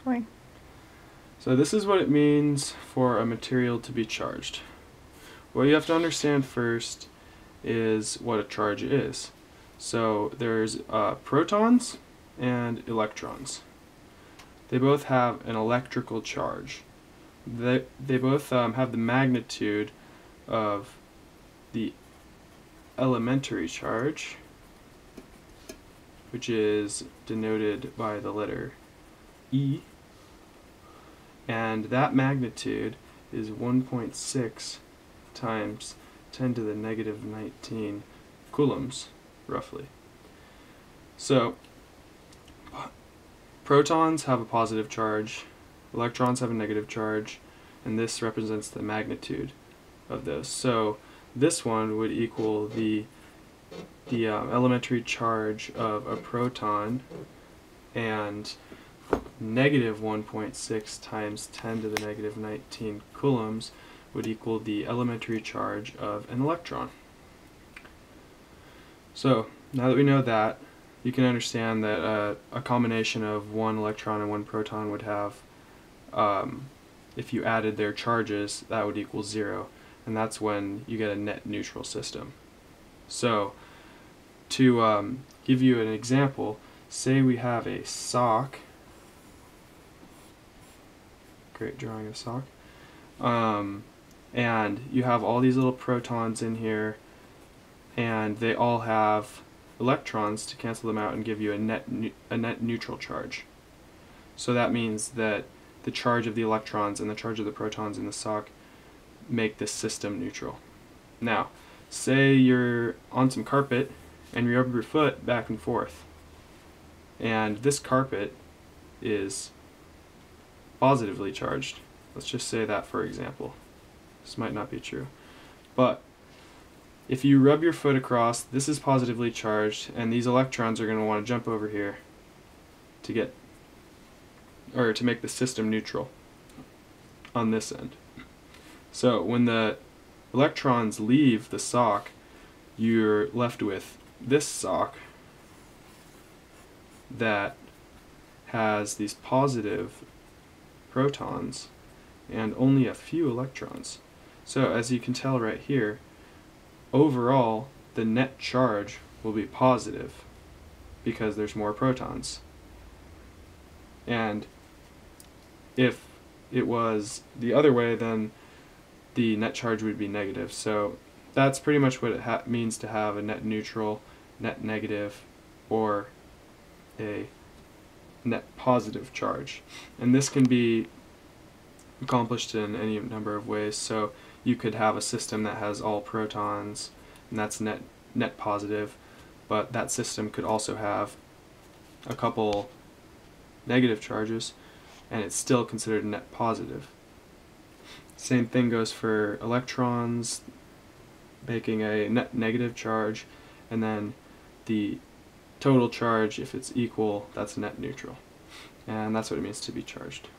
Why? So this is what it means for a material to be charged. What you have to understand first is what a charge is. So there's protons and electrons. They both have an electrical charge. They both have the magnitude of the elementary charge, which is denoted by the letter E, and that magnitude is 1.6 times 10 to the negative 19 coulombs, roughly. So, protons have a positive charge, electrons have a negative charge, and this represents the magnitude of those. So, this one would equal the elementary charge of a proton, and negative 1.6 times 10 to the negative 19 coulombs would equal the elementary charge of an electron. So now that we know that, you can understand that a combination of one electron and one proton would have, if you added their charges, that would equal 0, and that's when you get a net neutral system. So to give you an example, say we have a sock, great drawing of sock, and you have all these little protons in here, and they all have electrons to cancel them out and give you a net neutral charge. So that means that the charge of the electrons and the charge of the protons in the sock make this system neutral. Now, say you're on some carpet and you rub your foot back and forth, and this carpet is positively charged. Let's just say that for example. This might not be true, but if you rub your foot across, this is positively charged, and these electrons are going to want to jump over here to get, or to make the system neutral on this end. So when the electrons leave the sock, you're left with this sock that has these positive protons and only a few electrons. So as you can tell right here, overall the net charge will be positive because there's more protons. And if it was the other way, then the net charge would be negative. So that's pretty much what it means to have a net neutral, net negative, or a net positive charge. And this can be accomplished in any number of ways. So you could have a system that has all protons, and that's net positive, but that system could also have a couple negative charges, and it's still considered net positive. Same thing goes for electrons, making a net negative charge, and then the total charge, if it's equal, that's net neutral. And that's what it means to be charged.